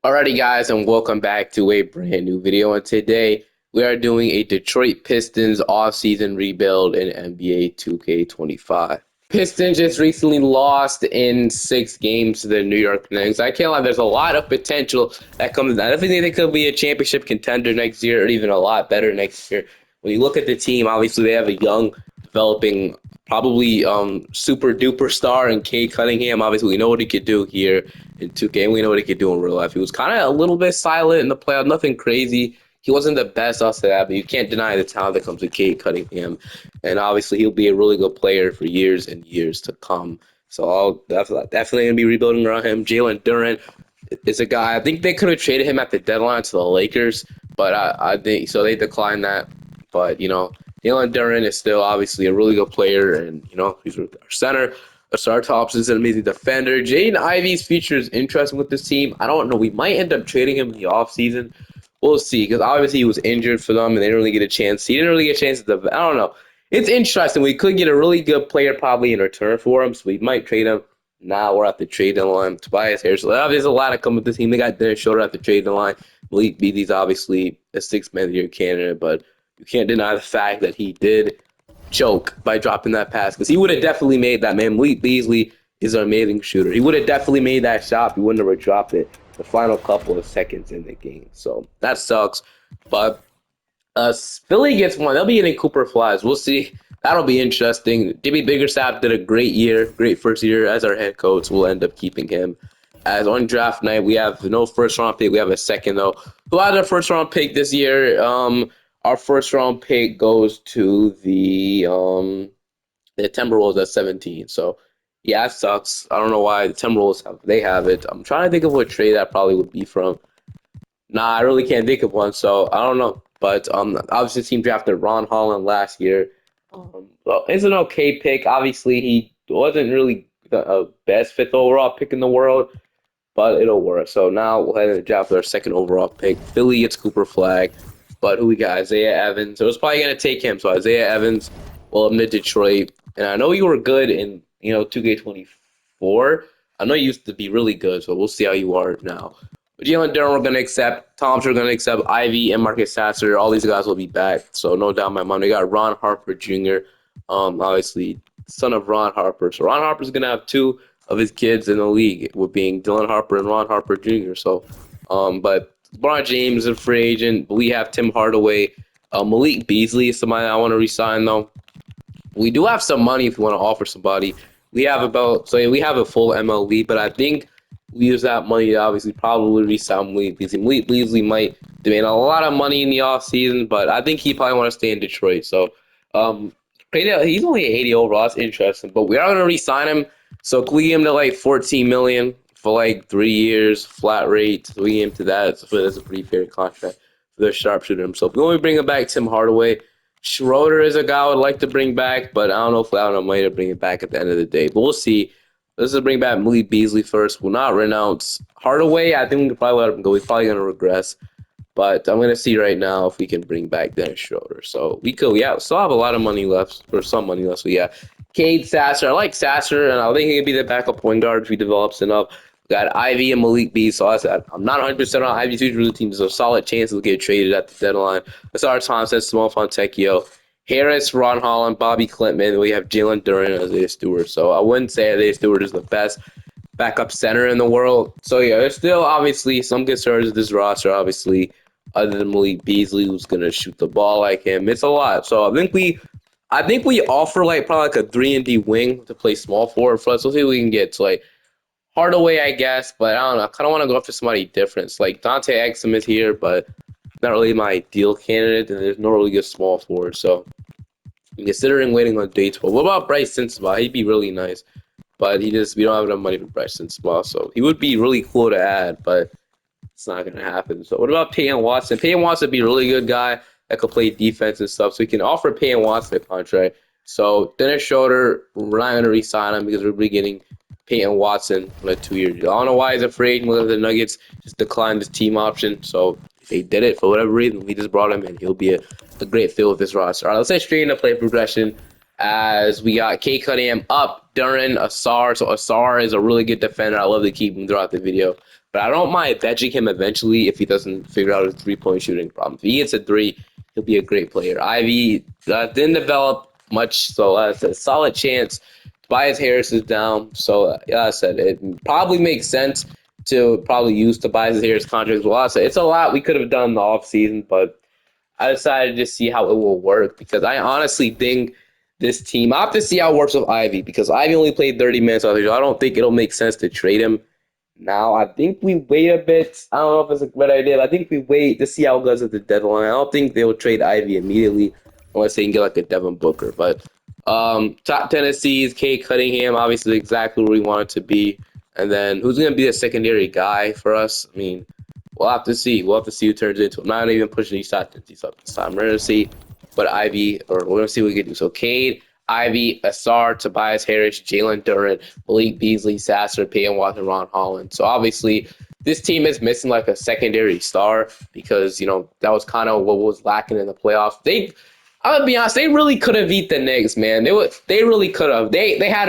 Alrighty guys, and welcome back to a brand new video. And today we are doing a Detroit Pistons off-season rebuild in NBA 2K25. Pistons just recently lost in 6 games to the New York Knicks. I can't lie, there's a lot of potential that comes out. I think they could be a championship contender next year or even a lot better next year. When you look at the team, obviously they have a young, developing, probably super duper star in Cade Cunningham. Obviously we know what he could do here in 2K, and we know what he could do in real life. He was kind of a little bit silent in the playoffs, nothing crazy. He wasn't the best, I'll say that, but you can't deny the talent that comes with Cade Cunningham. And obviously, he'll be a really good player for years and years to come. So I'll definitely going to be rebuilding around him. Jalen Duren is a guy. I think they could have traded him at the deadline to the Lakers, but I think so. They declined that. But Jalen Duren is still obviously a really good player, and he's our center. Asar Thompson's an amazing defender. Jaden Ivey's future is interesting with this team. I don't know. We might end up trading him in the offseason. We'll see, because obviously he was injured for them, and they didn't really get a chance. He didn't really get a chance I don't know. It's interesting. We could get a really good player probably in return for him, so we might trade him. Now we're at the trade deadline. Tobias Harris. So there's a lot of coming with the team. They got Dennis Schroeder at the trade deadline. Malik Beasley's obviously a 6-man of the year candidate, but you can't deny the fact that he did choke by dropping that pass, because he would have definitely made that, man. Malik Beasley is an amazing shooter. He would have definitely made that shot. He wouldn't have dropped it the final couple of seconds in the game. So that sucks. But Philly gets one. They'll be getting Cooper Flies. We'll see. That'll be interesting. Jimmy Biggerstaff did a great year, great first year as our head coach. We'll end up keeping him. As on draft night, we have no first-round pick. We have a second, though. Who has our first-round pick this year? Our first-round pick goes to the Timberwolves at 17. So, yeah, it sucks. I don't know why the Timberwolves have it. I'm trying to think of what trade that probably would be from. Nah, I really can't think of one, so I don't know. But obviously, the team drafted Ron Holland last year. So it's an okay pick. Obviously, he wasn't really the best fifth overall pick in the world, but it'll work. So now we'll head to the draft with our second overall pick. Philly gets Cooper Flag, but who we got? Isaiah Evans. So it's probably going to take him. So Isaiah Evans will up to Detroit. And I know you were good in 2K24. I know you used to be really good, so we'll see how you are now. Jalen Duren we're going to accept. Thompson we're going to accept. Ivy and Marcus Sasser. All these guys will be back. So no doubt in my mind. We got Ron Harper Jr., obviously son of Ron Harper. So Ron Harper's going to have 2 of his kids in the league, with being Dylan Harper and Ron Harper Jr. So, but LeBron James is a free agent. We have Tim Hardaway. Malik Beasley is somebody I want to re-sign, though. We do have some money if you want to offer somebody. We have we have a full MLB, but I think we use that money to obviously probably re-sign Malik Beasley. Malik Beasley might demand a lot of money in the offseason, but I think he probably want to stay in Detroit. So he's only 80 overall. That's interesting, but we are going to re-sign him. So can we get him to like $14 million for like 3 years, flat rate? So we get him to that. So that's a pretty fair contract for the sharpshooter. So if we only bring him back, Tim Hardaway. Schroeder is a guy I would like to bring back, but I don't know if I might have bring it back at the end of the day. But we'll see. Let's just bring back Malik Beasley first. We'll not renounce Hardaway. I think we could probably let him go. He's probably going to regress. But I'm going to see right now if we can bring back Dennis Schroeder. So we could, still have a lot of money left, or some money left. So, Cade Sasser. I like Sasser, and I think he could be the backup point guard if he develops enough. We got Ivy and Malik Beasley. So I said, I'm not 100% on Ivy's future with the team. There's a solid chance he'll get traded at the deadline. Asar Thompson, Simone Fontecchio, Harris, Ron Holland, Bobby Clintman. We have Jalen Duren and Isaiah Stewart. So I wouldn't say Isaiah Stewart is the best backup center in the world. So, there's still obviously some concerns with this roster, obviously, other than Malik Beasley, who's going to shoot the ball like him. It's a lot. So I think we offer probably a 3-and-D wing to play small forward for us. We'll see what we can get to Hardaway, I guess, but I don't know. I kind of want to go after somebody different. It's Dante Exum is here, but not really my ideal candidate, and there's no really good small forward. So I'm considering waiting on day 12. What about Bryce Sensabaugh? He'd be really nice, but we don't have enough money for Bryce Sensabaugh, so he would be really cool to add, but it's not going to happen. So what about Peyton Watson? Peyton Watson would be a really good guy that could play defense and stuff, so we can offer Peyton Watson a contract. So Dennis Schroeder, we're not going to re-sign him because we're getting Peyton Watson on a 2-year deal. I don't know why he's afraid. Look at the Nuggets just declined this team option. So if they did it for whatever reason, we just brought him in. He'll be a great fit with this roster. All right, let's get straight into play progression. As we got Cade Cunningham up, Duren, Asar. So Asar is a really good defender. I love to keep him throughout the video. But I don't mind benching him eventually if he doesn't figure out his 3-point shooting problem. If he gets a three, he'll be a great player. Ivy didn't develop much, so it's a solid chance. Tobias Harris is down, so yeah, I said it probably makes sense to probably use Tobias Harris contract as well. I said it's a lot we could have done in the offseason, but I decided to see how it will work because I honestly think this team. I have to see how it works with Ivy because Ivy only played 30 minutes. I don't think it'll make sense to trade him now. I think we wait a bit. I don't know if it's a good idea, but I think we wait to see how it goes at the deadline. I don't think they'll trade Ivy immediately unless they can get like a Devin Booker. But top Tennessee's Kate Cunningham, obviously exactly where we want it to be. And then who's going to be the secondary guy for us? I mean, we'll have to see. We'll have to see who turns into. I'm not even pushing these shots up this time. We're going to see what Ivy, or we're going to see what we can do. So Cade, Ivy, Asar, Tobias Harris, Jalen Duren, Malik Beasley, Sasser, Peyton Watson, Ron Holland. So obviously, this team is missing like a secondary star because, you know, that was kind of what was lacking in the playoffs. I'm gonna be honest, they really could have beat the Knicks, man. They really could have. They had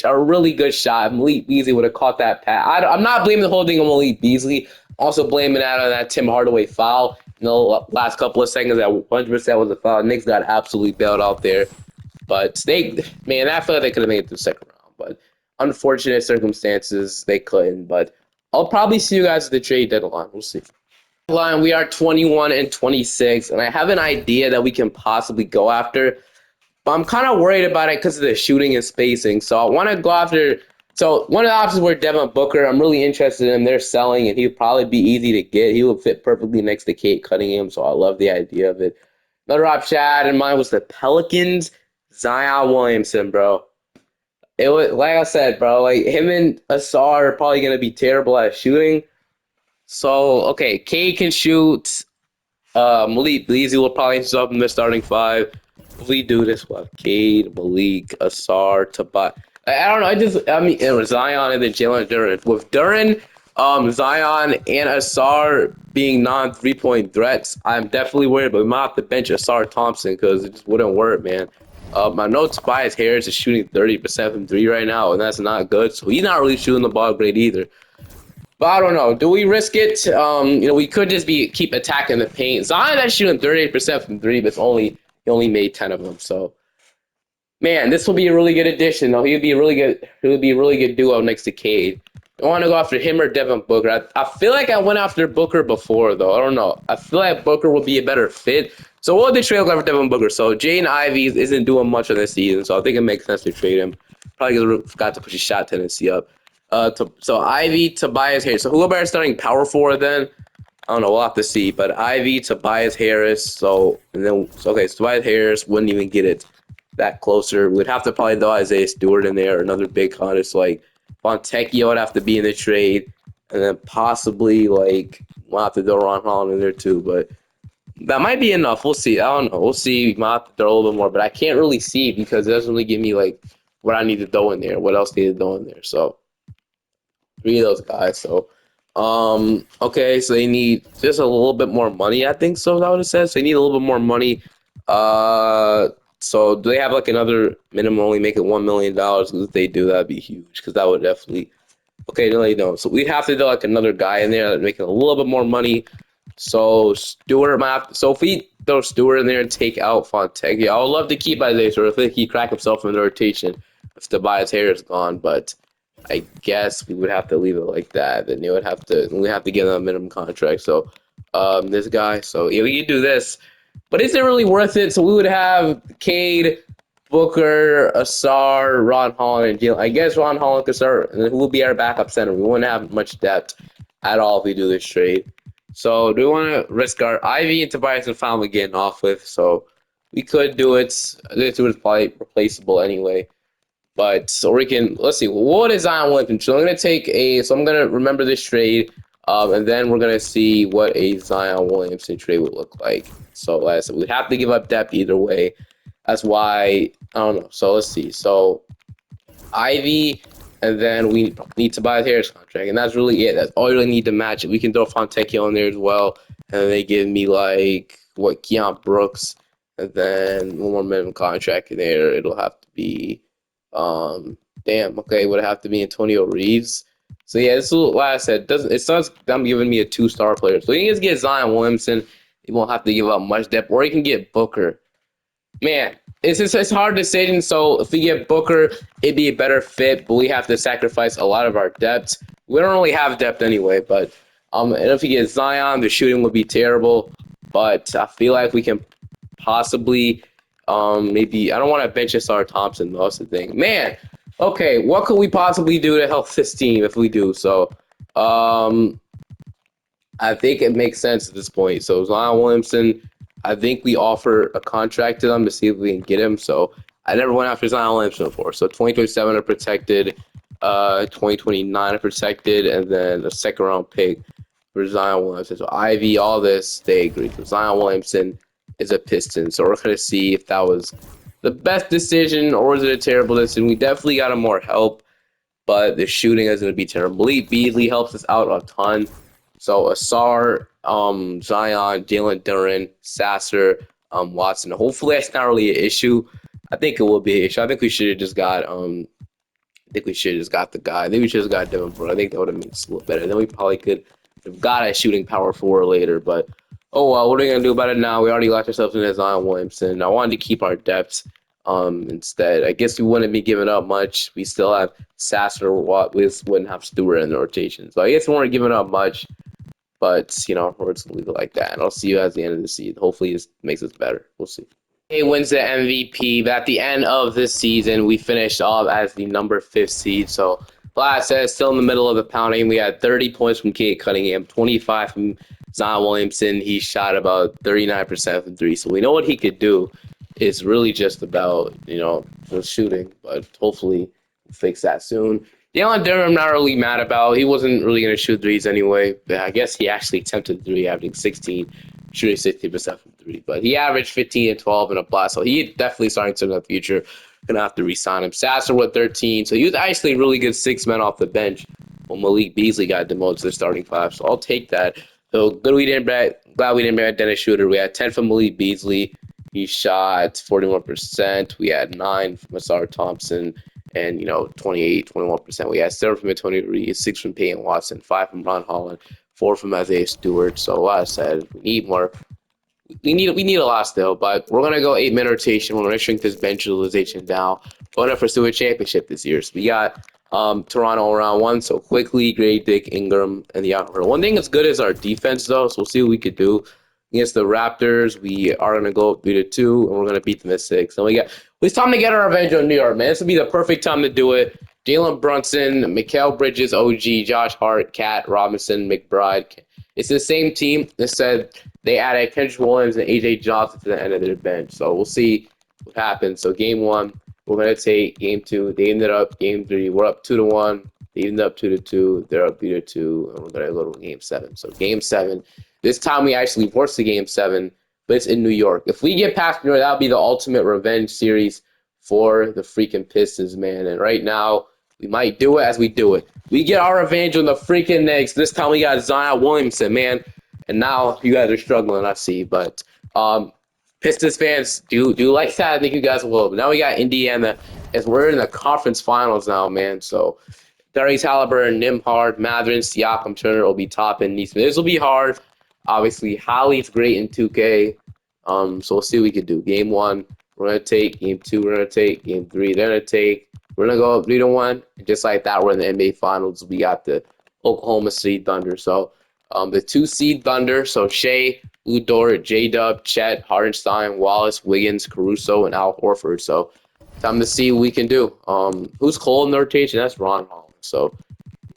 a really good shot. Malik Beasley would have caught that pass. I'm not blaming the whole thing on Malik Beasley. Also blaming that on that Tim Hardaway foul. You know, last couple of seconds, that 100% was a foul. Knicks got absolutely bailed out there. But man, I feel like they could have made it to the second round. But unfortunate circumstances, they couldn't. But I'll probably see you guys at the trade deadline. We'll see. Line, we are 21 and 26, and I have an idea that we can possibly go after. But I'm kind of worried about it because of the shooting and spacing. So I want to go after. So one of the options were Devin Booker. I'm really interested in him. They're selling, and he'd probably be easy to get. He would fit perfectly next to Kate Cunningham, so I love the idea of it. Another option I had in mind was the Pelicans. Zion Williamson, bro. It was like I said, bro. Like him and Asar are probably gonna be terrible at shooting. So okay, Kate can shoot. Malik Beasley will probably end up in the starting five. If we do this, what? Cade, Malik, Asar, Tobias. I don't know. I mean, it was Zion and then Jalen Duren. With Duren, Zion and Asar being non-3-point threats, I'm definitely worried, but we might have to bench Asar Thompson because it just wouldn't work, man. I know Tobias Harris is shooting 30% from three right now, and that's not good. So he's not really shooting the ball great either. But I don't know. Do we risk it? You know, we could just keep attacking the paint. Zion is shooting 38% from three, but he only made 10 of them. So, man, this will be a really good addition. Though he would be a really good duo next to Cade. I want to go after him or Devin Booker. I feel like I went after Booker before, though. I don't know. I feel like Booker will be a better fit. So what would the trade look like for Devin Booker? So Jaden Ivey isn't doing much on this season, so I think it makes sense to trade him. Probably forgot to push his shot tendency up. So Ivy, Tobias Harris. So who are starting power forward then? I don't know. We'll have to see. But Ivy, Tobias Harris. So Tobias Harris wouldn't even get it that closer. We'd have to probably throw Isaiah Stewart in there, another big contest like Fontecchio would have to be in the trade, and then possibly like we'll have to throw Ron Holland in there too. But that might be enough. We'll see. I don't know. We'll see. We might have to throw a little bit more, but I can't really see because it doesn't really give me like what I need to throw in there. What else need to throw in there? So three of those guys. So okay, so they need just a little bit more money, I think so. Is that what it says? So they need a little bit more money. So do they have like another minimum only make it $1 million? If they do, that'd be huge because that would definitely. Okay, no, they don't. So we'd have to do like another guy in there that making a little bit more money. So Stewart might have to, so if we throw Stewart in there and take out Fontecchio, I would love to keep Isaiah Stewart. I think he crack himself in the rotation if Tobias Harris gone, but I guess we would have to leave it like that. Then we have to give them a minimum contract. So this guy. So yeah, we can do this. But is it really worth it? So we would have Cade, Booker, Asar, Ron Holland, and Jalen. I guess Ron Holland could start, and then who will be our backup center? We wouldn't have much depth at all if we do this trade. So do we want to risk our Ivy and Tobias and finally getting off with? So we could do it. This is probably replaceable anyway. But so we can let's see. What is Zion Williamson? So I'm gonna remember this trade, and then we're gonna see what a Zion Williamson trade would look like. So like I said, we have to give up depth either way. That's why I don't know. So let's see. So Ivy, and then we need to buy a Harris contract, and that's really it. That's all you really need to match it. We can throw Fontecchio in there as well, and then they give me like Keon Brooks, and then one more minimum contract in there. It'll have to be, damn, okay, would it have to be Antonio Reeves? So yeah, this is what I said. Doesn't it starts them giving me a 2-star player. So he can just get Zion Williamson. He won't have to give up much depth, or he can get Booker. Man, it's hard decision. So if we get Booker, it'd be a better fit, but we have to sacrifice a lot of our depth. We don't really have depth anyway, but and if we get Zion, the shooting would be terrible. But I feel like we can possibly maybe I don't want to bench Sar Thompson though, that's the thing. Man, okay, what could we possibly do to help this team if we do? So um I think it makes sense at this point. So Zion Williamson, I think we offer a contract to them to see if we can get him. So I never went after Zion Williamson before. So 2027 are protected, 2029 are protected, and then a second round pick for Zion Williamson. So Ivy, all this, they agree. So Zion Williamson is a Piston. So we're gonna see if that was the best decision or was it a terrible decision. We definitely got him more help, but the shooting is going to be terrible. Malik Beasley helps us out a ton. So Asar, Zion, Jalen Duren, Sasser, Watson. Hopefully that's not really an issue. I think it will be an issue. I think we should have just got I think we should have just got the guy. I think we should have got Devin Booker. I think that would have made us look better. Then we probably could have got a shooting power forward later. But oh well, what are we gonna do about it now? We already locked ourselves in as Zion Williamson. I wanted to keep our depth. Instead, I guess we wouldn't be giving up much. We still have Sasser. We wouldn't have Stewart in the rotation. So I guess we weren't giving up much. But you know, we're just gonna leave it like that. And I'll see you at the end of the season. Hopefully, this makes us better. We'll see. He wins the MVP, but at the end of this season, we finished off as the number 5th seed. So, like I said, still in the middle of the pounding. We had 30 points from Kate Cunningham, 25 from Zion Williamson. He shot about 39% from three. So we know what he could do. It's really just about, the shooting, but hopefully we'll fix that soon. Jalen Durham, I'm not really mad about. He wasn't really going to shoot threes anyway, but I guess he actually attempted three, averaging 16, shooting 60% from three. But he averaged 15 and 12 in a blast, so he definitely starting to in the future. Gonna have to re-sign him. Sasser with 13, so he was actually a really good 6 men off the bench when Malik Beasley got demoted to the starting five. So I'll take that. So glad we didn't bet Dennis Schroeder. We had 10 from Malik Beasley. He shot 41%. We had 9 from Asar Thompson and 28, 21%. We had 7 from Antonio Reed, 6 from Peyton Watson, 5 from Ron Holland, 4 from Isaiah Stewart. So like I said, we need more. We need a lot still, but we're gonna go 8-man rotation. We're gonna shrink this bench utilization down. We're gonna pursue a championship this year. So we got Toronto around one. So quickly, Gray, Dick, Ingram, and the outfield. One thing that's good is our defense though. So we'll see what we could do against the Raptors. We are gonna go 3-2, and we're gonna beat them at 6. And it's time to get our revenge on New York, man. This would be the perfect time to do it. Jalen Brunson, Mikal Bridges, OG, Josh Hart, Cat Robinson, McBride. It's the same team that said they added Kendrick Williams and AJ Johnson to the end of their bench. So we'll see what happens. So game 1, we're gonna take game 2. They ended up game 3. We're up 2-1. They ended up 2-2. They're up 3-2, and we're gonna go to game 7. So game 7. This time we actually forced the game 7, but it's in New York. If we get past New York, that'll be the ultimate revenge series for the freaking Pistons, man. And right now, we might do it as we do it. We get our revenge on the freaking Knicks. This time we got Zion Williamson, man. And now you guys are struggling, I see. But Pistons fans do like that. I think you guys will. But now we got Indiana as we're in the conference finals now, man. So Darius Halliburton, Nimhard, Mathurin, Siakam, Turner will be top in these. This will be hard. Obviously, Holly's great in 2K. So we'll see what we can do. Game 1, we're gonna take. Game 2, we're gonna take. Game 3, they're gonna take. We're gonna go up 3-1, and just like that, we're in the NBA Finals. We got the Oklahoma City Thunder. So the 2-seed Thunder. So Shea, Lou Dort, J-Dub, Chet, Hardenstein, Wallace, Wiggins, Caruso, and Al Horford. So time to see what we can do. Who's cold in the rotation? That's Ron Holland. So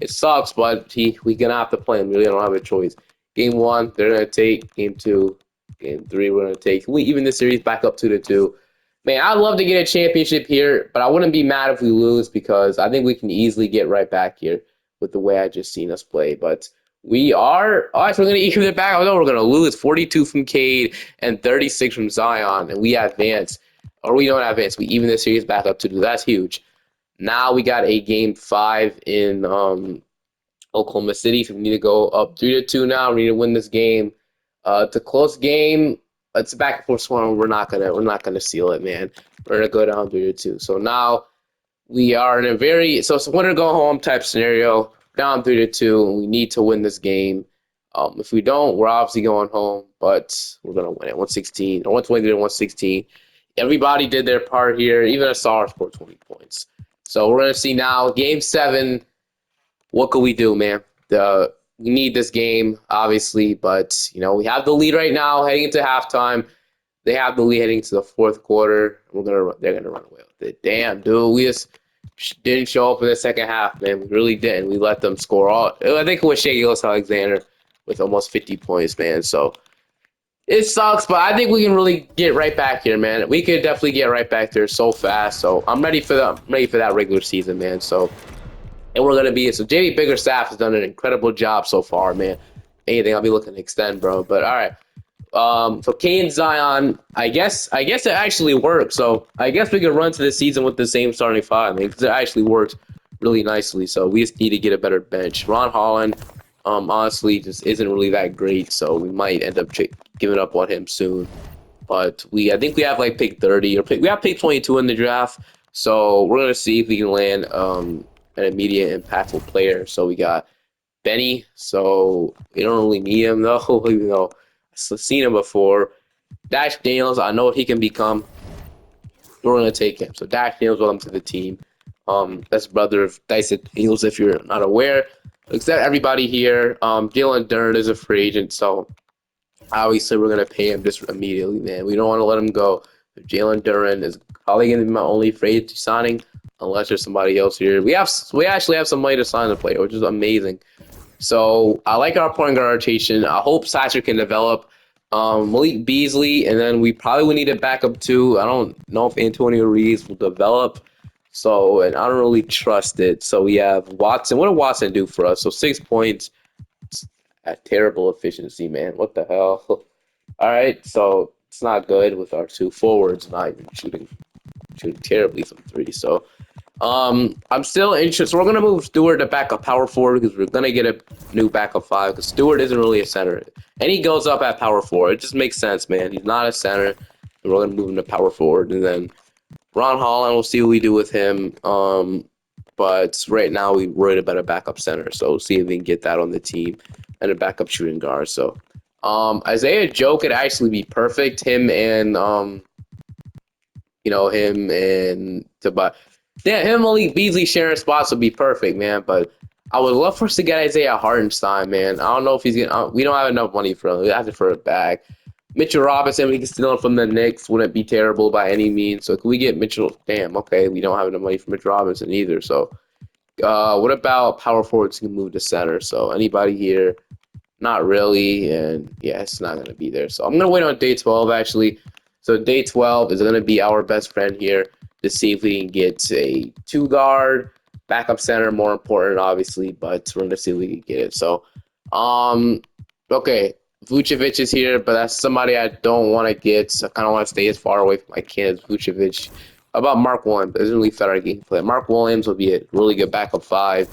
it sucks, but we gonna have to play him. We really don't have a choice. Game 1, they're gonna take. Game 2, game 3, we're gonna take. We even the series back up 2-2. Man, I'd love to get a championship here, but I wouldn't be mad if we lose because I think we can easily get right back here with the way I just seen us play. But we are. Oh, actually, we're gonna even it back. I know we're gonna lose 42 from Cade and 36 from Zion, and we advance. Or we don't advance. We even the series back up 2-2. That's huge. Now we got a game 5 in Oklahoma City. So we need to go up 3-2 now. We need to win this game. It's a close game. It's a back and forth swarm. We're not gonna seal it, man. We're gonna go down 3-2. So now we are in a very it's a winner go home type scenario. down 3-2, and we need to win this game. If we don't, we're obviously going home, but we're gonna win it 116 or 120 to 116. Everybody did their part here. Even Asar scored 20 points. So we're gonna see now, Game 7. What can we do, man? We need this game, obviously, but we have the lead right now heading into halftime. They have the lead heading into the fourth quarter. They're gonna run away with it. Damn, dude, we just didn't show up in the second half, man. We really didn't. We let them score all. I think it was Shea Gilgeous-Alexander with almost 50 points, man. So it sucks, but I think we can really get right back here, man. We could definitely get right back there so fast. So I'm ready for that. I'm ready for that regular season, man. So. And we're gonna be so JB Biggerstaff has done an incredible job so far, man. Anything I'll be looking to extend, bro. But all right. For Kane Zion, I guess it actually worked. So I guess we could run to the season with the same starting five, man, because it actually worked really nicely. So we just need to get a better bench. Ron Holland, honestly, just isn't really that great. So we might end up giving up on him soon. But I think we have like pick 30 or we have pick 22 in the draft. So we're gonna see if we can land an immediate impactful player. So we got Benny. So we don't really need him though. I've seen him before. Dash Daniels, I know what he can become. We're gonna take him. So Dash Daniels, welcome to the team. That's brother of Dyson Daniels, if you're not aware. Except everybody here. Jalen Durant is a free agent, so obviously we're gonna pay him just immediately, man. We don't want to let him go. Jalen Durant is probably gonna be my only free agent signing, unless there's somebody else here. We actually have some money to sign the player, which is amazing. So I like our point guard rotation. I hope Satcher can develop. Malik Beasley, and then we probably would need a backup too. I don't know if Antonio Reeves will develop. So, and I don't really trust it. So we have Watson. What did Watson do for us? So 6 points at terrible efficiency, man. What the hell? All right, so it's not good with our two forwards not even shooting terribly from three. So I'm still interested. So we're gonna move Stewart to backup power forward because we're gonna get a new backup five because Stewart isn't really a center, and he goes up at power forward. It just makes sense, man. He's not a center, and we're gonna move him to power forward, and then Ron Holland. We'll see what we do with him. But right now we're worried about a backup center, so we'll see if we can get that on the team and a backup shooting guard. So Isaiah Joe could actually be perfect. Him and Tobias. Yeah, him and Malik Beasley sharing spots would be perfect, man. But I would love for us to get Isaiah Hartenstein, man. I don't know if he's gonna. We don't have enough money for him. We have to for it back. Mitchell Robinson, we can steal him from the Knicks. Wouldn't be terrible by any means. So can we get Mitchell? Damn, okay. We don't have enough money for Mitchell Robinson either. So what about power forwards who can move to center? So anybody here? Not really. And yeah, it's not gonna be there. So I'm gonna wait on day 12 actually. So day 12 is gonna be our best friend here to see if we can get a two guard, backup center, more important, obviously, but we're gonna see if we can get it. So, okay, Vucevic is here, but that's somebody I don't want to get. So I kind of want to stay as far away from my kids. Vucevic. How about Mark Williams? Doesn't really fit our gameplay. Mark Williams will be a really good backup five,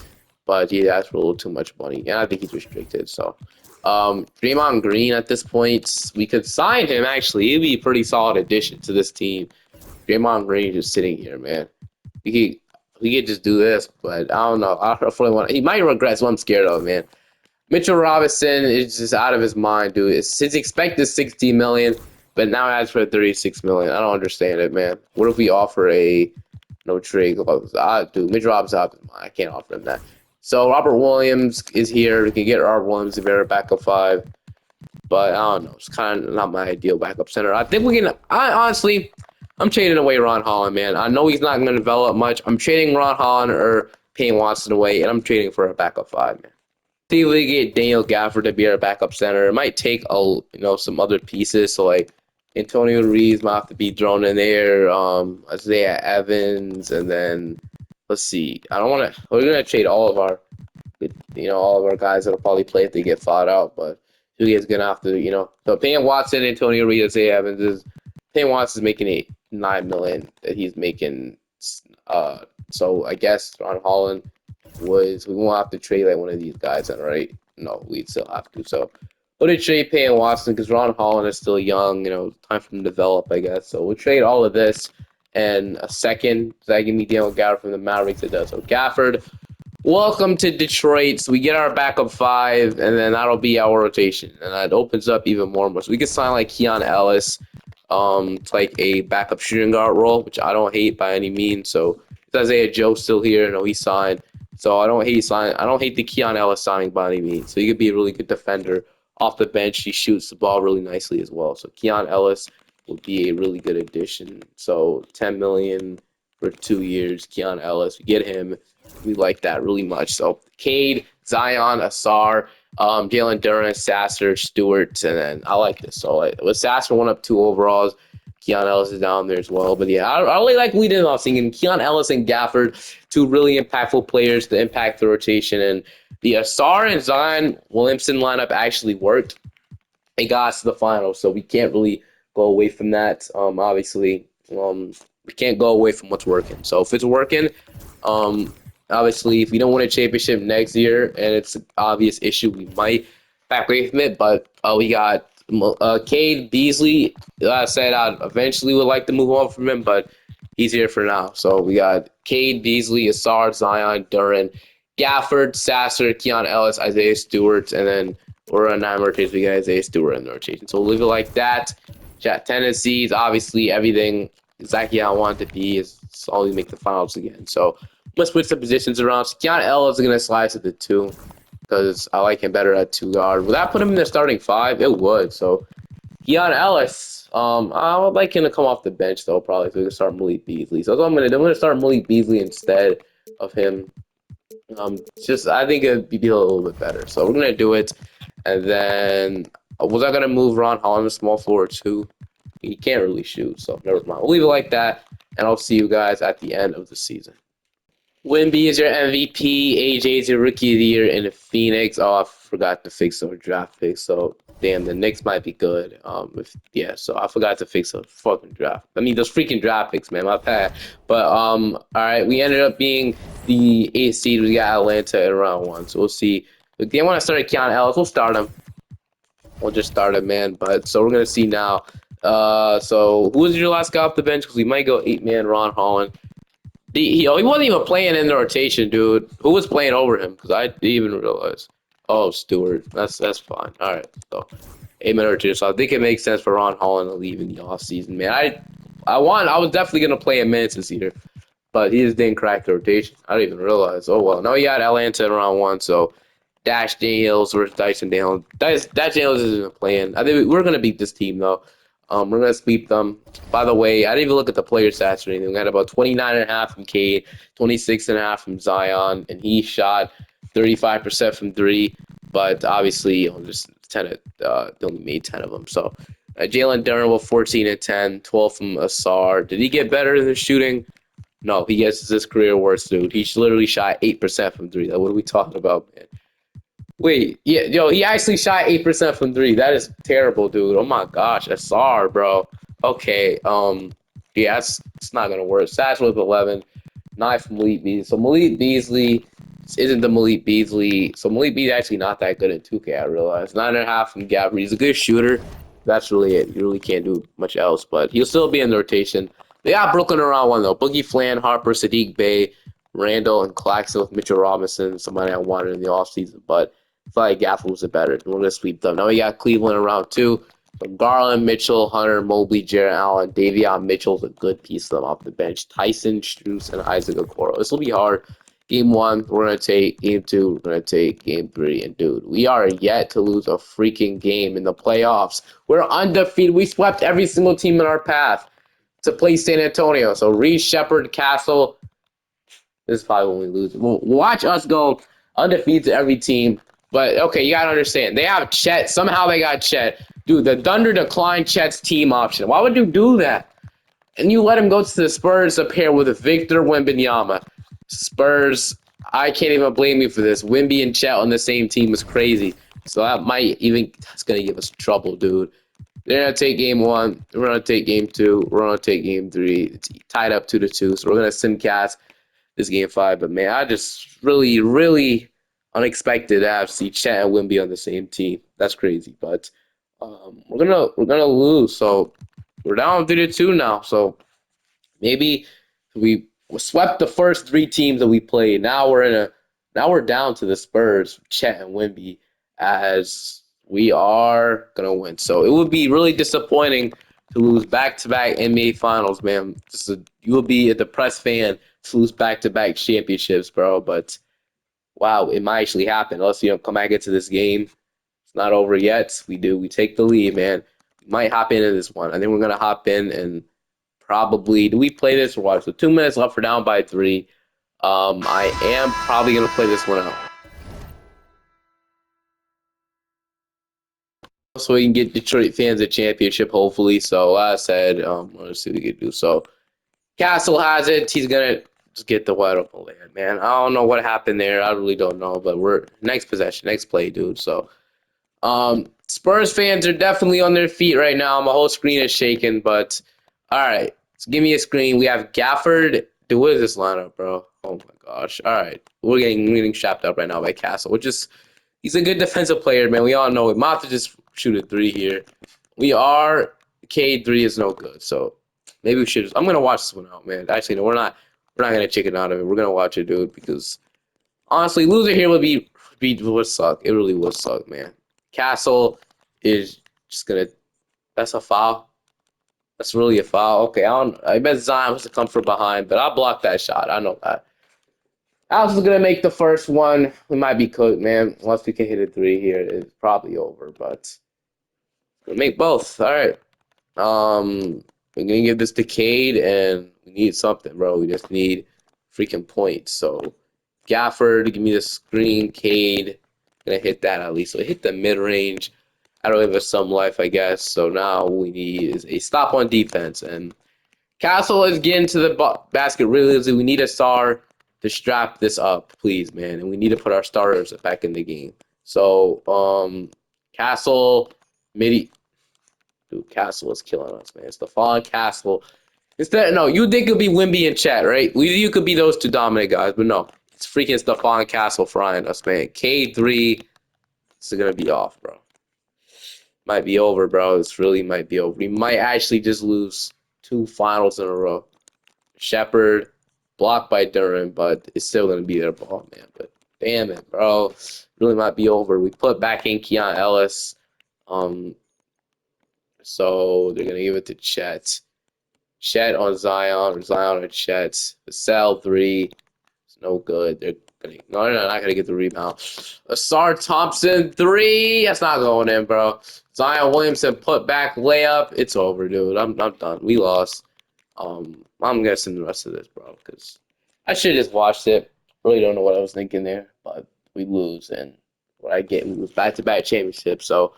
but he asks for a little too much money, and I think he's restricted. So, Draymond Green at this point, we could sign him. Actually, he'd be a pretty solid addition to this team. Draymond Green just sitting here, man. We could just do this, but I don't know. I don't really want. He might regret. So I'm scared of, man. Mitchell Robinson is just out of his mind, dude. His expected $60 million, but now asks for $36 million. I don't understand it, man. What if we offer a no trade clause? Dude, Mitchell Robinson out of his mind. I can't offer him that. So Robert Williams is here. We can get Robert Williams if they're a backup five, but I don't know. It's kind of not my ideal backup center. I think we can. Honestly, I'm trading away Ron Holland, man. I know he's not going to develop much. I'm trading Ron Holland or Payne Watson away, and I'm trading for a backup five, man. See if we get Daniel Gafford to be our backup center. It might take some other pieces. So like Antonio Reeves might have to be thrown in there. Isaiah Evans, and then let's see. I don't want to. We're gonna trade all of our, all of our guys that'll probably play if they get fought out. But who is gonna have to, So Payne Watson, Antonio Reeves, Isaiah Evans is. Payne Watson is making $9 million that he's making. So I guess Ron Holland we won't have to trade like one of these guys, then, right? No, we'd still have to. So we'll trade Payne Watson because Ron Holland is still young. Time for him to develop, I guess. So we'll trade all of this and a second. Does that give me Daniel Gafford from the Mavericks? It does. So Gafford welcome to Detroit. So we get our backup five, and then that'll be our rotation, and that opens up even more. So we could sign like Keon Ellis, to like a backup shooting guard role, which I don't hate by any means. So is Isaiah Joe still here? No, he signed. So I don't hate the Keon Ellis signing by any means. So he could be a really good defender off the bench. He shoots the ball really nicely as well. So Keon Ellis would be a really good addition. So 10 million for 2 years. Keon Ellis, we get him. We like that really much. So Cade, Zion, Asar, Jalen Duran, Sasser, Stewart, and then I like this. So with Sasser one up 2 overalls, Keon Ellis is down there as well. But yeah, I really like leading off singing Keon Ellis and Gafford, two really impactful players to impact the rotation. And the Asar and Zion Williamson lineup actually worked. It got us to the finals, so we can't really go away from that. Obviously, we can't go away from what's working. So if it's working, um, obviously, if we don't win a championship next year, and it's an obvious issue, we might back away from it. But we got Cade Beasley. I said I eventually would like to move on from him, but he's here for now. So we got Cade Beasley, Asar, Zion, Duran, Gafford, Sasser, Keon Ellis, Isaiah Stewart, and then we're on 9 rotations. We got Isaiah Stewart in the rotation. So we'll leave it like that. Chat tendencies, obviously, everything exactly how I want it to be is slowly make the finals again. So let's switch the positions around. So Keon Ellis is going to slide to the 2 because I like him better at 2 guard. Would that put him in the starting 5? It would. So Keon Ellis, I would like him to come off the bench though, probably so we can start Malik Beasley. So that's what I'm gonna start Malik Beasley instead of him. Just I think it'd be a little bit better. So we're gonna do it, and then was I gonna move Ron Holland to small forward too? He can't really shoot, so never mind. We'll leave it like that, and I'll see you guys at the end of the season. Wimby is your MVP. AJ is your Rookie of the Year in Phoenix. Oh, I forgot to fix our draft picks. So damn, the Knicks might be good. So I forgot to fix the fucking draft. I mean, those freaking draft picks, man. My bad. But all right, we ended up being the 8th seed. We got Atlanta in round 1. So we'll see. If they want to start Keon Ellis, we'll start him. We'll just start him, man. But so we're gonna see now. So who was your last guy off the bench? Because we might go 8-man Ron Holland. He wasn't even playing in the rotation, dude. Who was playing over him? Because I didn't even realize. Oh, Stewart. That's fine. All right. So, 8-man rotation. So I think it makes sense for Ron Holland to leave in the offseason, man. I was definitely gonna play him minutes this year, but he just didn't crack the rotation. I didn't even realize. Oh well. Now he got Atlanta in round 1. So Dash Daniels versus Dyson Daniels. Dash Daniels isn't playing. I think we're gonna beat this team though. We're gonna sweep them. By the way, I didn't even look at the player stats or anything. We had about 29.5 from Cade, 26.5 from Zion, and he shot 35% from 3. But obviously, just 10. They only made 10 of them. So Jalen Duran with 14 and 10, 12 from Asar. Did he get better in the shooting? No, he gets his career worst, dude. He literally shot 8% from 3. What are we talking about, man? Wait, yeah, yo, he actually shot 8% from 3. That is terrible, dude. Oh my gosh, SR, bro. Okay, yeah, it's not gonna work. Sash with 11, 9 from Malik Beasley. So Malik Beasley isn't the Malik Beasley. So Malik Beasley actually not that good in 2K. I realized 9.5 from Gafford. He's a good shooter. That's really it. You really can't do much else, but he'll still be in the rotation. They got Brooklyn around 1 though. Boogie Flan, Harper, Sadiq Bey, Randall, and Claxton with Mitchell Robinson. Somebody I wanted in the offseason, but I feel like Gafford was the better. We're gonna sweep them. Now we got Cleveland around 2. So Garland, Mitchell, Hunter, Mobley, Jarrett Allen, Davion Mitchell's a good piece of them off the bench. Tyson, Strus, and Isaac Okoro. This will be hard. Game 1, we're gonna take. Game 2, we're gonna take. Game 3, and dude, we are yet to lose a freaking game in the playoffs. We're undefeated. We swept every single team in our path to play San Antonio. So Reed, Shepard, Castle. This is probably when we lose. Well, watch us go undefeated to every team. But okay, you gotta understand. They have Chet. Somehow they got Chet. Dude, the Thunder declined Chet's team option. Why would you do that? And you let him go to the Spurs to pair with Victor Wembanyama. Spurs, I can't even blame you for this. Wemby and Chet on the same team is crazy. So that's gonna give us trouble, dude. They're gonna take game 1. We're gonna take game 2. We're gonna take game 3. It's tied up 2-2. So we're gonna simcast this game 5. But man, I just really unexpected to have see Chet and Wemby on the same team. That's crazy. But we're gonna lose. So we're down 3-2 now. So maybe we swept the first 3 teams that we played. Now we're in Now we're down to the Spurs, Chet and Wemby, as we are gonna win. So it would be really disappointing to lose back-to-back NBA Finals, man. You will be a depressed fan to lose back-to-back championships, bro. But wow, it might actually happen. Unless you don't come back into this game, it's not over yet. We take the lead, man. We might hop into this one. I think we're gonna hop in and probably do we play this or what? So 2 minutes left. We're down by 3. I am probably gonna play this one out so we can get Detroit fans a championship, hopefully. So like I said, let's see what we can do. So Castle has it. He's gonna just get the wide open land, man. I don't know what happened there. I really don't know. But we're next possession, next play, dude. So Spurs fans are definitely on their feet right now. My whole screen is shaking, but all right. So give me a screen. We have Gafford. Dude, what is this lineup, bro? Oh my gosh. All right. We're getting strapped up right now by Castle, which is he's a good defensive player, man. We all know it. Might have to just shoot a 3 here. We are K3 is no good. So maybe we should I'm gonna watch this one out, man. Actually, no, we're not gonna chicken out of it. We're gonna watch it, dude, because honestly, losing here would suck. It really would suck, man. Castle is just gonna. That's a foul. That's really a foul. Okay, I bet Zion was to come from behind, but I blocked that shot. I know that. Alex is gonna make the first one. We might be cooked, man. Once we can hit a 3 here, it's probably over. But we'll make both. All right. We're gonna give this to Cade, and we need something, bro. We just need freaking points. So Gafford, give me the screen. Cade, gonna hit that at least. So hit the mid range. I don't have some life, I guess. So now we need is a stop on defense, and Castle is getting to the basket really easily. We need a star to strap this up, please, man, and we need to put our starters back in the game. So Castle, midi. Dude, Castle is killing us, man. Stephon Castle. Instead, no, you think it'd be Wimby and Chet, right? You could be those two dominant guys, but no. It's freaking Stephon Castle frying us, man. K3 is going to be off, bro. Might be over, bro. This really might be over. We might actually just lose 2 finals in a row. Shepard, blocked by Durham, but it's still going to be their ball, man. But damn it, bro. Really might be over. We put back in Keon Ellis. So they're going to give it to Chet. Chet on Zion, or Zion on Chet. Vassell 3. It's no good. They're not gonna get the rebound. Asar Thompson 3. That's not going in, bro. Zion Williamson put back layup. It's over, dude. I'm done. We lost. I'm guessing the rest of this, bro, because I should have just watched it. Really don't know what I was thinking there, but we lose, and what I get, we lose back-to-back championships. So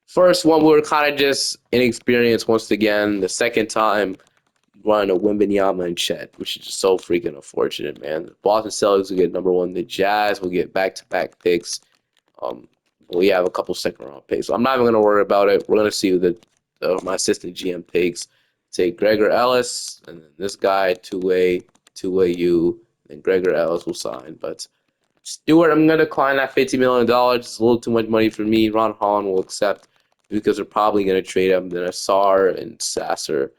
first one, we were kind of just inexperienced once again. The second time, running a Wembanyama and Chet, which is just so freaking unfortunate, man. The Boston Celtics will get number 1. The Jazz will get back-to-back picks. We have a couple second-round picks. So I'm not even going to worry about it. We're going to see who my assistant GM takes. Take Gregor Ellis, and then this guy, two-way U, and Gregor Ellis will sign. But Stewart, I'm going to decline that $50 million. It's a little too much money for me. Ron Holland will accept because they're probably going to trade him. Then Asar and Sasser.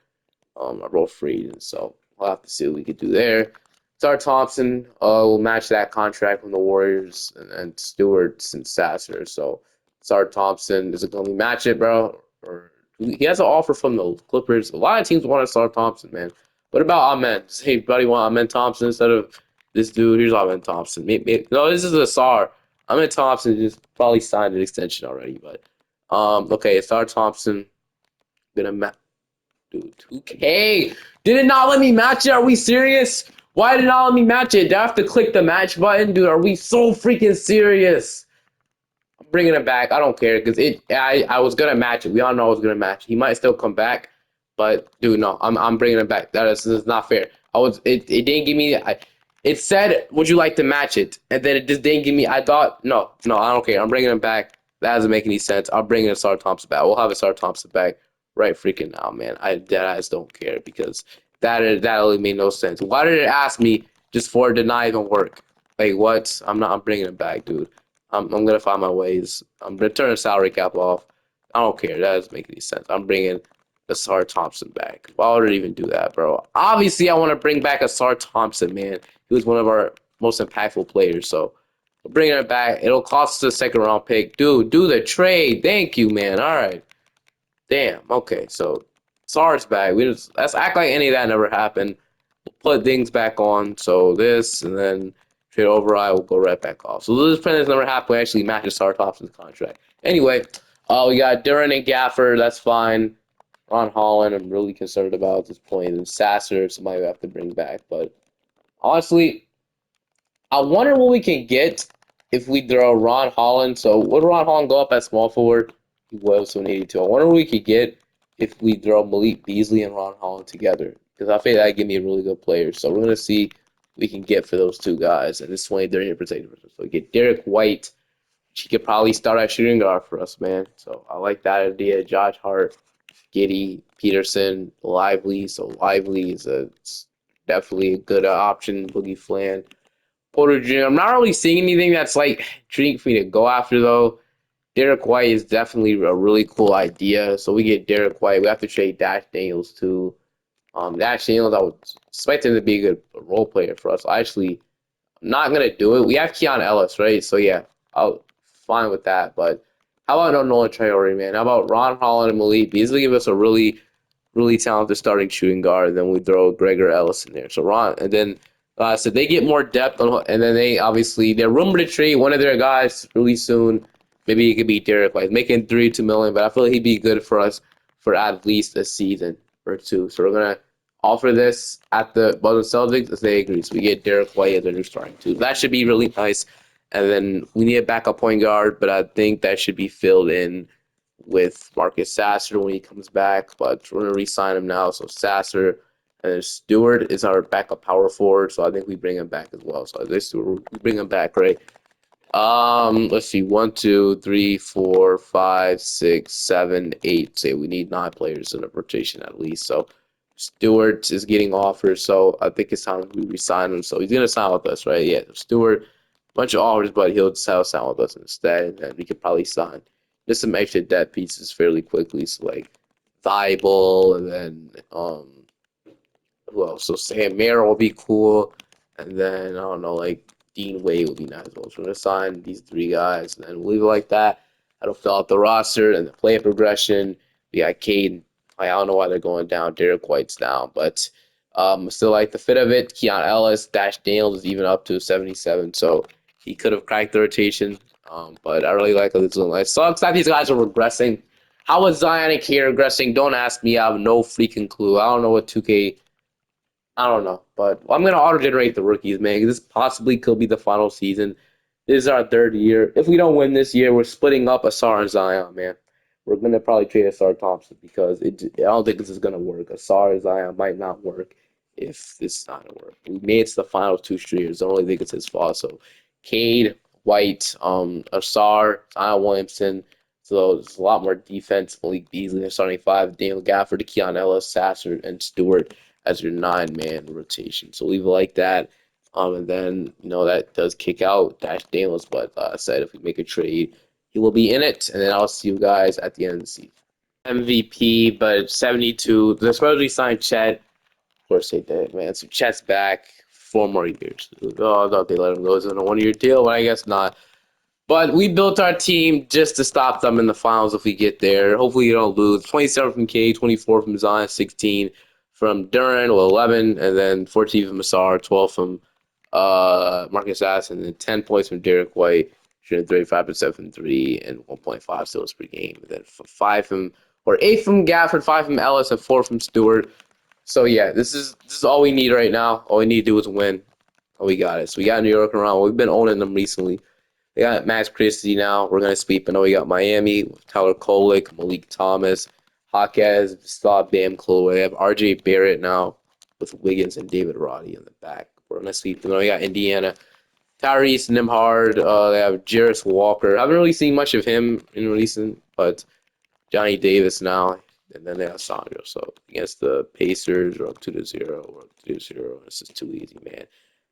I roll free, and so we'll have to see what we could do there. Star Thompson will match that contract from the Warriors, and Stewart and Sasser. So Star Thompson, is it going to match it, bro? Or he has an offer from the Clippers. A lot of teams want Star Thompson, man. What about Amen? Does anybody want Amen Thompson instead of this dude? Here's Amen Thompson. No, this is a Sar. Amen Thompson just probably signed an extension already, but okay, Star Thompson gonna match. Dude, 2K. Did it not let me match it? Are we serious? Why did it not let me match it? Did I have to click the match button? Dude, are we so freaking serious? I'm bringing it back. I don't care because I was gonna match it. We all know I was gonna match it. He might still come back, but dude, no, I'm bringing it back. This is not fair. It didn't give me. It said, would you like to match it? And then it just didn't give me. I thought, no, I don't care. I'm bringing it back. That doesn't make any sense. I'm bringing a Star Thompson back. We'll have a Star Thompson back right freaking now, man. I just don't care because that really made no sense. Why did it ask me just for it to not even work? Like what? I'm bringing it back, dude. I'm gonna find my ways. I'm gonna turn the salary cap off. I don't care. That doesn't make any sense. I'm bringing Asar Thompson back. Why would it even do that, bro? Obviously, I want to bring back Asar Thompson, man. He was one of our most impactful players. So We're bringing it back. It'll cost us a second round pick. Dude, do the trade. Thank you, man. All right. Damn. Okay. So SAR's back. Let's act like any of that never happened. We'll put things back on. So this and then trade override will go right back off. So this print has never happened. Actually matches SAR Thompson's contract. Anyway, we got Duran and Gafford. That's fine. Ron Holland, I'm really concerned about at this point. And Sasser, somebody we have to bring back. But honestly, I wonder what we can get if we throw Ron Holland. So would Ron Holland go up at small forward? He was 182. I wonder what we could get if we throw Malik Beasley and Ron Holland together. Because I think that'd give me a really good player. So we're gonna see what we can get for those two guys. And this 23 in particular. So we get Derek White. She could probably start at shooting guard for us, man. So I like that idea. Josh Hart, Giddy, Peterson, Lively. So Lively is definitely a good option. Boogie Flan. Porter Jr. I'm not really seeing anything that's like intriguing for me to go after though. Derek White is definitely a really cool idea. So we get Derek White. We have to trade Dash Daniels too. Dash Daniels, I would expect him to be a good role player for us. I'm not gonna do it. We have Keon Ellis, right? So yeah, I'll fine with that. But how about Nolan Traore, man? How about Ron Holland and Malik Beasley give us a really talented starting shooting guard, and then we throw Gregor Ellis in there. So Ron, and then so they get more depth, and then they're rumored to trade one of their guys really soon. Maybe it could be Derek White, making 2 million, but I feel like he'd be good for us for at least a season or two. So we're gonna offer this at the Boston Celtics if they agree. So we get Derek White as their new starting two. That should be really nice. And then we need a backup point guard, but I think that should be filled in with Marcus Sasser when he comes back, but we're going to re-sign him now. So Sasser and Stewart is our backup power forward, so I think we bring him back as well. So this we bring him back, right? Let's see, 1, 2, 3, 4, 5, 6, 7, 8. Say we need 9 players in a rotation at least. So Stewart is getting offers, so I think it's time we resign him. So he's gonna sign with us, right? Yeah, Stewart, bunch of offers, but he'll sign with us instead, and then we could probably sign just some extra depth pieces fairly quickly. So like Thibault, and then who else? So Sam Merrill will be cool, and then I don't know, like Dean Wade will be nice as well. So we're gonna sign these 3 guys, and then we'll leave it like that. That'll fill out the roster and the play progression. We got Cade. I don't know why they're going down. Derek White's down, but still like the fit of it. Keon Ellis, Dash Daniels is even up to 77, so he could have cracked the rotation. But I really like this one. It sucks that these guys are regressing. How is Zion and Cade regressing? Don't ask me. I have no freaking clue. I don't know what 2K. I don't know, but I'm gonna auto-generate the rookies, man. 'Cause this possibly could be the final season. This is our 3rd year. If we don't win this year, we're splitting up Asar and Zion, man. We're gonna probably trade Asar Thompson because I don't think this is gonna work. Asar and Zion might not work if this is not gonna work. We made it to the final 2 straight years. I don't really think it's his fault. So, Cade, White, Asar, Zion Williamson. So there's a lot more defense. Malik Beasley, starting 5, Daniel Gafford, Keon Ellis, Sasser, and Stewart as your 9-man rotation. So leave it like that. And then, that does kick out Dash Daniels. But I said if we make a trade, he will be in it. And then I'll see you guys at the end of the season. MVP, but 72. They're supposed to sign Chet. Of course they did, man. So Chet's back 4 more years. Oh, I thought they let him go. It's on a 1-year deal, but I guess not. But we built our team just to stop them in the finals if we get there. Hopefully you don't lose. 27 from K, 24 from Zion, 16 from Duran, 11, and then 14 from Massar, 12 from Marcus Ass, and then 10 points from Derek White, shooting 35% from 3, and 1.5 steals per game. And then 8 from Gafford, 5 from Ellis, and 4 from Stewart. So yeah, this is all we need right now. All we need to do is win. Oh, we got it. So we got New York around. We've been owning them recently. We got Max Christie now. We're going to sweep. I know we got Miami, Tyler Kolek, Malik Thomas, Hawkes, Staub, Bam Chloe. They have RJ Barrett now with Wiggins and David Roddy in the back. We're going to sweep. And then we got Indiana, Tyrese Nimhard. They have Jarris Walker. I haven't really seen much of him in recent, but Johnny Davis now. And then they have Sandro. So against the Pacers, we're up 2-0. We're up 2-0. This is too easy, man.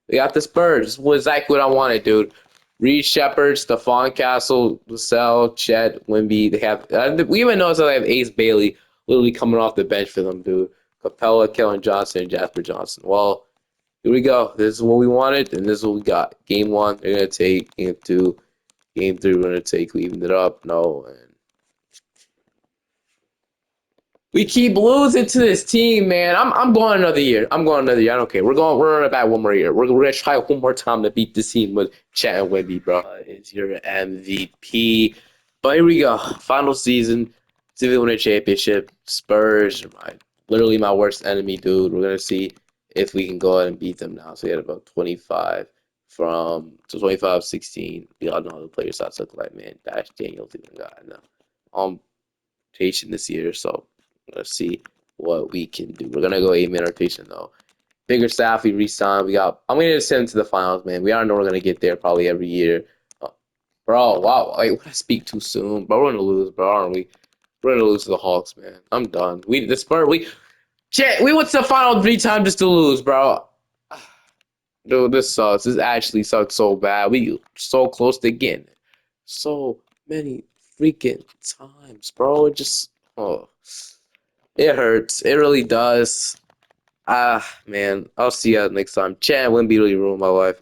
We got the Spurs. This was exactly what I wanted, dude. Reed Shepard, Stephon Castle, Vassell, Chet, Wimby. They have. We even noticed that they have Ace Bailey literally coming off the bench for them, dude. Capella, Kellen Johnson, and Jasper Johnson. Well, Here we go. This is what we wanted, and this is what we got. Game 1, they're gonna take. Game 2, Game 3, we're gonna take. Leaving it up. No, and we keep losing to this team, man. I'm going another year. I'm going another year. I don't care. We're gonna bat one more year. We're gonna try one more time to beat this team with Chat and Wemby, bro. Is your MVP. But here we go. Final season. See if they win a championship. Spurs are literally my worst enemy, dude. We're gonna see if we can go ahead and beat them now. So we had about 25 from 25, 16. We all know how the player stats look like, man. Dash Daniels even got now. Rotation this year, so let's see what we can do. We're gonna go 8-man rotation though. Bigger staff, we re-signed. I'm gonna send them to the finals, man. We already know we're gonna get there probably every year. Bro, wow, like what I speak too soon, bro. We're gonna lose, bro, aren't we? We're gonna lose to the Hawks, man. I'm done. We went to the final 3 times just to lose, bro. Dude, this sucks. This actually sucks so bad. We so close to getting it. So many freaking times, bro. It hurts. It really does. Man. I'll see you next time. Chat, Wimby really ruined my life.